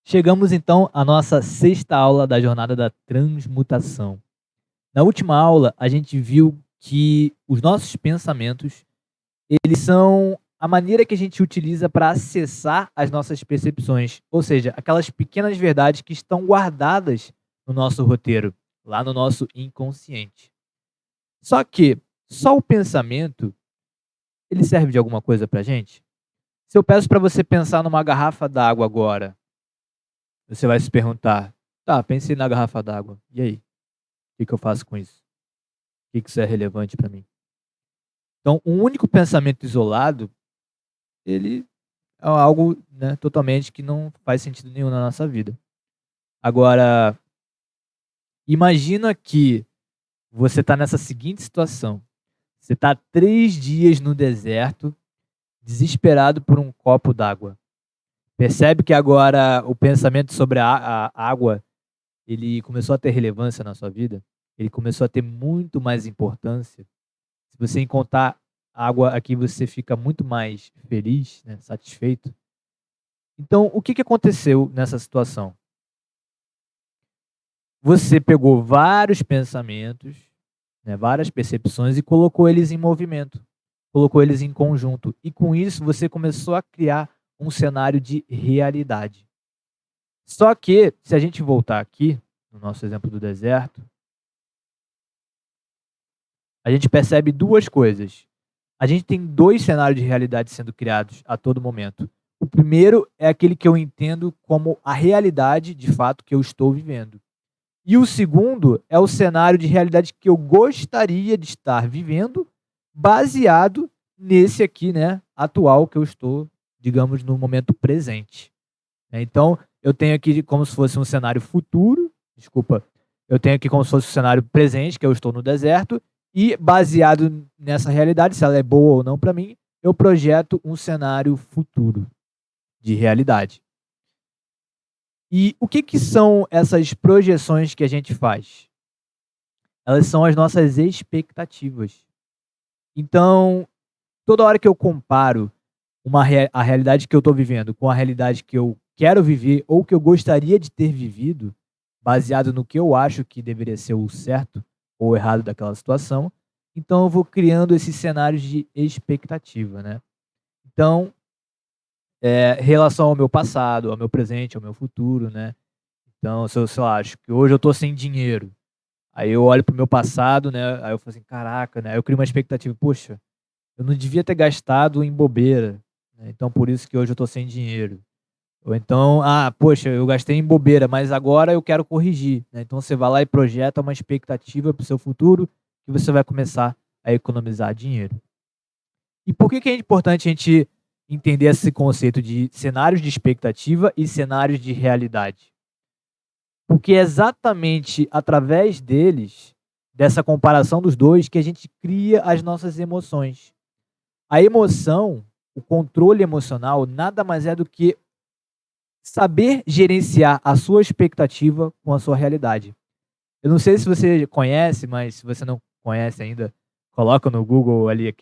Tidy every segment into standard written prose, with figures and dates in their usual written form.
Chegamos então à nossa sexta aula da jornada da transmutação. Na última aula, a gente viu que os nossos pensamentos, eles são a maneira que a gente utiliza para acessar as nossas percepções, ou seja, aquelas pequenas verdades que estão guardadas no nosso roteiro, lá no nosso inconsciente. Só que só o pensamento, ele serve de alguma coisa pra gente? Se eu peço para você pensar numa garrafa d'água agora, você vai se perguntar: "Tá, pensei na garrafa d'água. E aí? O que que eu faço com isso? Por que que isso é relevante para mim?". Então, um único pensamento isolado, ele é algo, né, totalmente que não faz sentido nenhum na nossa vida. Agora, imagina que você está nessa seguinte situação: você está 3 dias no deserto, desesperado por um copo d'água. Percebe que agora o pensamento sobre a água, ele começou a ter relevância na sua vida? Ele começou a ter muito mais importância? Se você encontrar água aqui, você fica muito mais feliz, né, satisfeito. Então, o que que aconteceu nessa situação? Você pegou vários pensamentos, né, várias percepções e colocou eles em movimento, colocou eles em conjunto. E com isso você começou a criar um cenário de realidade. Só que, se a gente voltar aqui, no nosso exemplo do deserto, a gente percebe duas coisas. A gente tem 2 cenários de realidade sendo criados a todo momento. O primeiro é aquele que eu entendo como a realidade, de fato, que eu estou vivendo. E o segundo é o cenário de realidade que eu gostaria de estar vivendo, baseado nesse aqui, né, atual que eu estou, digamos, no momento presente. Então, eu tenho aqui como se fosse um cenário futuro, desculpa, eu tenho aqui como se fosse um cenário presente, que eu estou no deserto, e baseado nessa realidade, se ela é boa ou não para mim, eu projeto um cenário futuro de realidade. E o que que são essas projeções que a gente faz? Elas são as nossas expectativas. Então, toda hora que eu comparo a realidade que eu estou vivendo com a realidade que eu quero viver ou que eu gostaria de ter vivido, baseado no que eu acho que deveria ser o certo ou o errado daquela situação, então eu vou criando esses cenários de expectativa, né. Então, relação ao meu passado, ao meu presente, ao meu futuro, né. Então, se eu, sei lá, acho que hoje eu estou sem dinheiro, aí eu olho para o meu passado, né, aí eu falo assim: "Caraca", né, aí eu crio uma expectativa: "Poxa, eu não devia ter gastado em bobeira, né, então por isso que hoje eu estou sem dinheiro". Ou então: "Ah, poxa, eu gastei em bobeira, mas agora eu quero corrigir", né. Então você vai lá e projeta uma expectativa para o seu futuro, que você vai começar a economizar dinheiro. E por que que é importante a gente entender esse conceito de cenários de expectativa e cenários de realidade? Porque é exatamente através deles, dessa comparação dos 2, que a gente cria as nossas emoções. A emoção, o controle emocional, nada mais é do que saber gerenciar a sua expectativa com a sua realidade. Eu não sei se você conhece, mas se você não conhece ainda, coloca no Google ali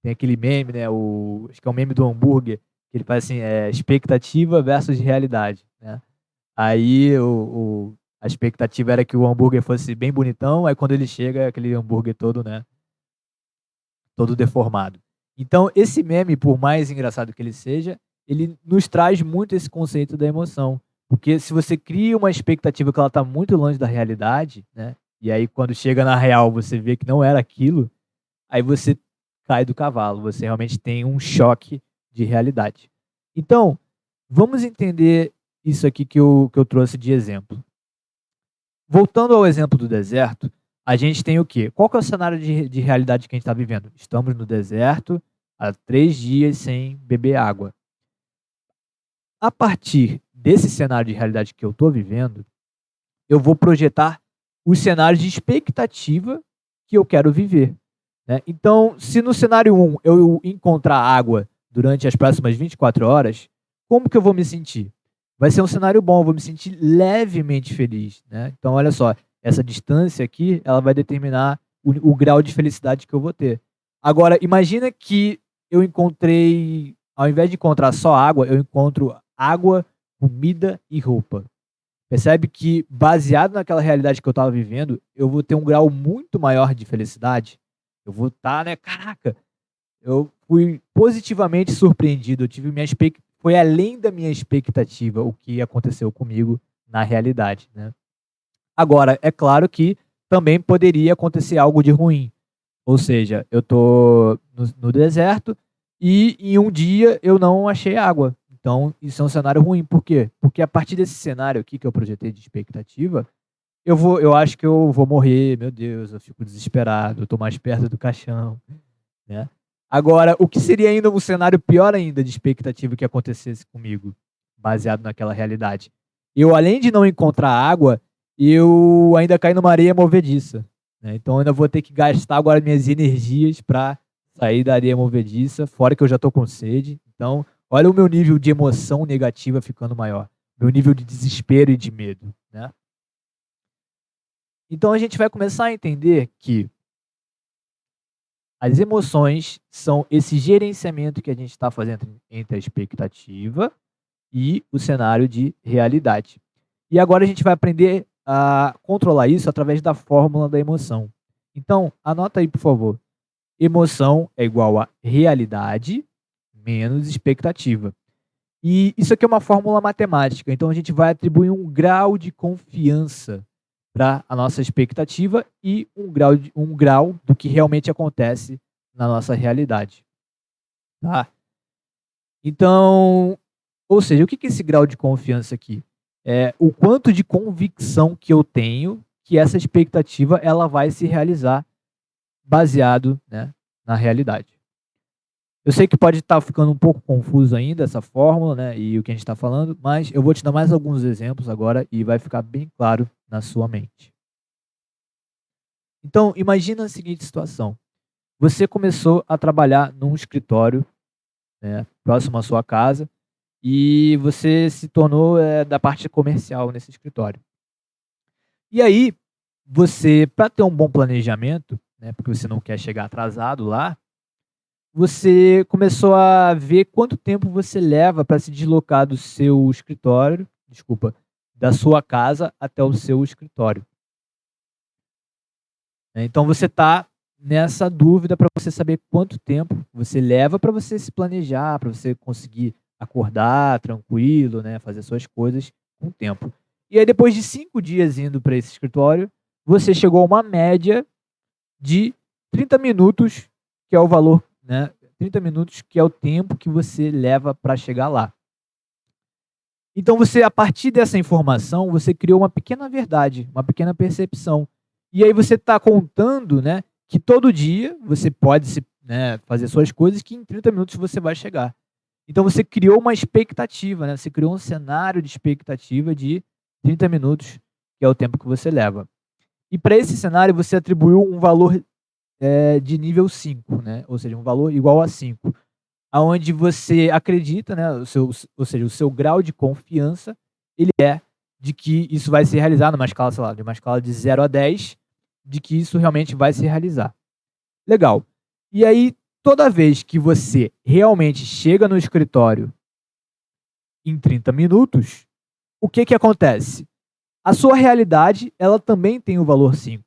tem aquele meme, né, acho que é o meme do hambúrguer, que ele faz assim, expectativa versus realidade, né. Aí a expectativa era que o hambúrguer fosse bem bonitão, aí quando ele chega é aquele hambúrguer todo, né, todo deformado. Então esse meme, por mais engraçado que ele seja, ele nos traz muito esse conceito da emoção. Porque se você cria uma expectativa que ela está muito longe da realidade, né, e aí quando chega na real você vê que não era aquilo, aí você cai do cavalo, você realmente tem um choque de realidade. Então, vamos entender isso aqui que eu trouxe de exemplo. Voltando ao exemplo do deserto, a gente tem o quê? Qual que é o cenário de realidade que a gente está vivendo? Estamos no deserto há 3 dias sem beber água. A partir desse cenário de realidade que eu estou vivendo, eu vou projetar os cenários de expectativa que eu quero viver, né. Então, se no cenário um eu encontrar água durante as próximas 24 horas, como que eu vou me sentir? Vai ser um cenário bom, eu vou me sentir levemente feliz, né. Então olha só, essa distância aqui, ela vai determinar o grau de felicidade que eu vou ter. Agora imagina que eu encontrei, ao invés de encontrar só água, eu encontro água comida e roupa. Percebe que, baseado naquela realidade que eu estava vivendo, eu vou ter um grau muito maior de felicidade. Eu vou estar, né, caraca, eu fui positivamente surpreendido, eu tive minha foi além da minha expectativa o que aconteceu comigo na realidade, né. Agora, é claro que também poderia acontecer algo de ruim, ou seja, eu tô no deserto e em um dia eu não achei água. Então isso é um cenário ruim, por quê? Porque a partir desse cenário aqui que eu projetei de expectativa, eu acho que eu vou morrer, meu Deus, eu fico desesperado, eu tô mais perto do caixão, né. Agora, o que seria ainda um cenário pior ainda de expectativa que acontecesse comigo, baseado naquela realidade? Eu, além de não encontrar água, eu ainda caí numa areia movediça, né, então eu ainda vou ter que gastar agora minhas energias para sair da areia movediça, fora que eu já tô com sede, então olha o meu nível de emoção negativa ficando maior, meu nível de desespero e de medo, né. Então a gente vai começar a entender que as emoções são esse gerenciamento que a gente está fazendo entre a expectativa e o cenário de realidade. E agora a gente vai aprender a controlar isso através da fórmula da emoção. Então, anota aí, por favor. Emoção é igual a realidade menos expectativa. E isso aqui é uma fórmula matemática, então a gente vai atribuir um grau de confiança para a nossa expectativa e um grau do que realmente acontece na nossa realidade, tá? Então, ou seja, o que é esse grau de confiança aqui? É o quanto de convicção que eu tenho que essa expectativa ela vai se realizar baseado, né, na realidade. Eu sei que pode estar ficando um pouco confuso ainda essa fórmula, né, e o que a gente está falando, mas eu vou te dar mais alguns exemplos agora e vai ficar bem claro na sua mente. Então, imagina a seguinte situação: você começou a trabalhar num escritório, né, próximo à sua casa, e você se tornou da parte comercial nesse escritório. E aí, você, para ter um bom planejamento, né, porque você não quer chegar atrasado lá, você começou a ver quanto tempo você leva para se deslocar do seu escritório, desculpa, da sua casa até o seu escritório, né. Então você está nessa dúvida para você saber quanto tempo você leva para você se planejar, para você conseguir acordar tranquilo, né, fazer suas coisas com tempo. E aí depois de 5 dias indo para esse escritório, você chegou a uma média de 30 minutos, que é o valor, né, 30 minutos que é o tempo que você leva para chegar lá. Então você, a partir dessa informação, você criou uma pequena verdade, uma pequena percepção. E aí você está contando, né, que todo dia você pode né, fazer suas coisas que em 30 minutos você vai chegar. Então você criou uma expectativa, né, você criou um cenário de expectativa de 30 minutos, que é o tempo que você leva. E para esse cenário você atribuiu um valor de nível 5, né, ou seja, um valor igual a 5, aonde você acredita, né, ou seja, o seu grau de confiança, ele é de que isso vai se realizar numa escala, sei lá, de uma escala de 0 a 10, de que isso realmente vai se realizar. Legal. E aí, toda vez que você realmente chega no escritório em 30 minutos, o que que acontece? A sua realidade, ela também tem o valor 5.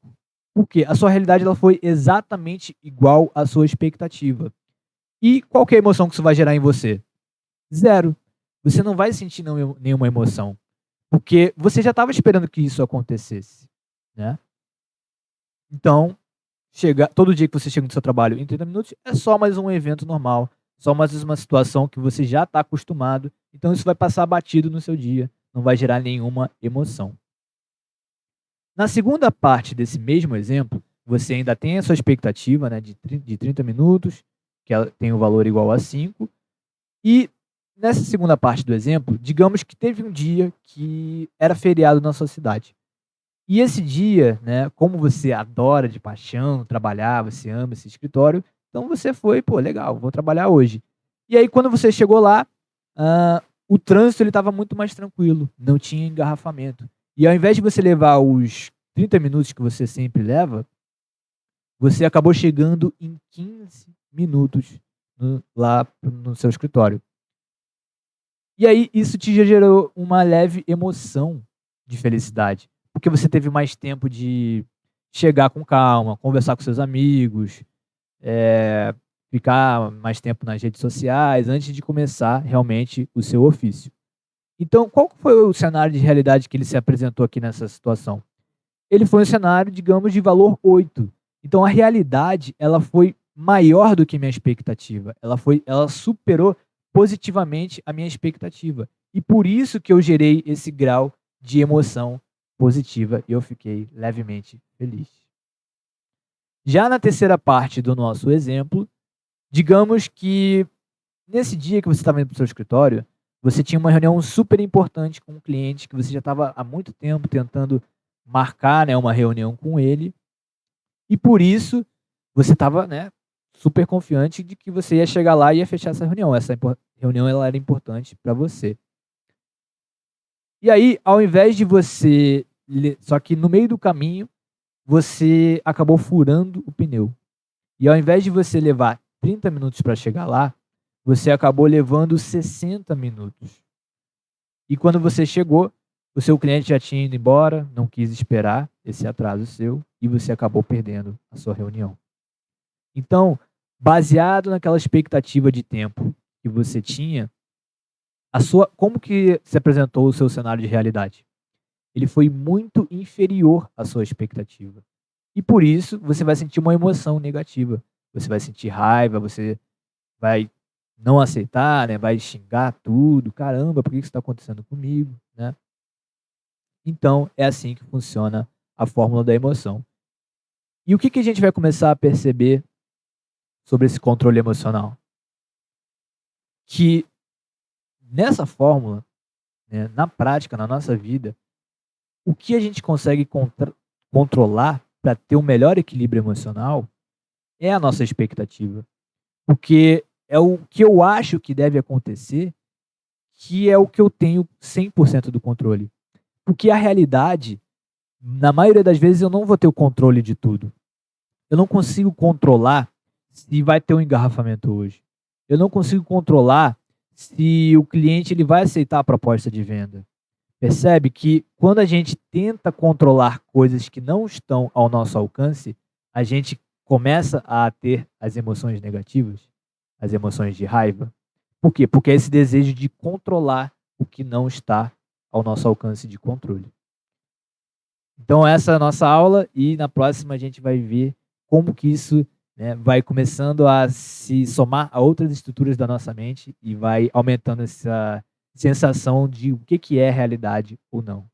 Por quê? A sua realidade ela foi exatamente igual à sua expectativa. E qual que é a emoção que isso vai gerar em você? Zero. Você não vai sentir nenhuma emoção, porque você já estava esperando que isso acontecesse, né. Então, todo dia que você chega no seu trabalho em 30 minutos, é só mais um evento normal, só mais uma situação que você já está acostumado, então isso vai passar batido no seu dia, não vai gerar nenhuma emoção. Na segunda parte desse mesmo exemplo, você ainda tem a sua expectativa, né, de 30 minutos, que ela tem o valor igual a 5. E nessa segunda parte do exemplo, digamos que teve um dia que era feriado na sua cidade. E esse dia, né, como você adora de paixão trabalhar, você ama esse escritório, então você foi: "Pô, legal, vou trabalhar hoje". E aí quando você chegou lá, o trânsito ele estava muito mais tranquilo, não tinha engarrafamento. E ao invés de você levar os 30 minutos que você sempre leva, você acabou chegando em 15 minutos lá no seu escritório. E aí isso te gerou uma leve emoção de felicidade, porque você teve mais tempo de chegar com calma, conversar com seus amigos, eh, ficar mais tempo nas redes sociais antes de começar realmente o seu ofício. Então, qual que foi o cenário de realidade que ele se apresentou aqui nessa situação? Ele foi um cenário, digamos, de valor 8. Então a realidade, ela foi maior do que minha expectativa. Ela superou positivamente a minha expectativa. E por isso que eu gerei esse grau de emoção positiva e eu fiquei levemente feliz. Já na terceira parte do nosso exemplo, digamos que nesse dia que você estava indo para o seu escritório, você tinha uma reunião super importante com um cliente que você já estava há muito tempo tentando marcar, né, uma reunião com ele, e por isso você estava, né, super confiante de que você ia chegar lá e ia fechar essa reunião. Essa reunião ela era importante para você. E aí, ao invés de você, só que no meio do caminho, você acabou furando o pneu. E ao invés de você levar 30 minutos para chegar lá, você acabou levando 60 minutos. E quando você chegou, o seu cliente já tinha ido embora, não quis esperar esse atraso seu e você acabou perdendo a sua reunião. Então, baseado naquela expectativa de tempo que você tinha, como que se apresentou o seu cenário de realidade? Ele foi muito inferior à sua expectativa. E por isso, você vai sentir uma emoção negativa. Você vai sentir raiva, você vai não aceitar, né? Vai xingar tudo. Caramba, por que isso está acontecendo comigo, né? Então, é assim que funciona a fórmula da emoção. E o que a gente vai começar a perceber sobre esse controle emocional? Que nessa fórmula, né, na prática, na nossa vida, o que a gente consegue controlar para ter um melhor equilíbrio emocional é a nossa expectativa. Porque é o que eu acho que deve acontecer, que é o que eu tenho 100% do controle. Porque a realidade, na maioria das vezes, eu não vou ter o controle de tudo. Eu não consigo controlar se vai ter um engarrafamento hoje. Eu não consigo controlar se o cliente ele vai aceitar a proposta de venda. Percebe que quando a gente tenta controlar coisas que não estão ao nosso alcance, a gente começa a ter as emoções negativas, as emoções de raiva. Por quê? Porque é esse desejo de controlar o que não está ao nosso alcance de controle. Então essa é a nossa aula e na próxima a gente vai ver como que isso, né, vai começando a se somar a outras estruturas da nossa mente e vai aumentando essa sensação de o que é realidade ou não.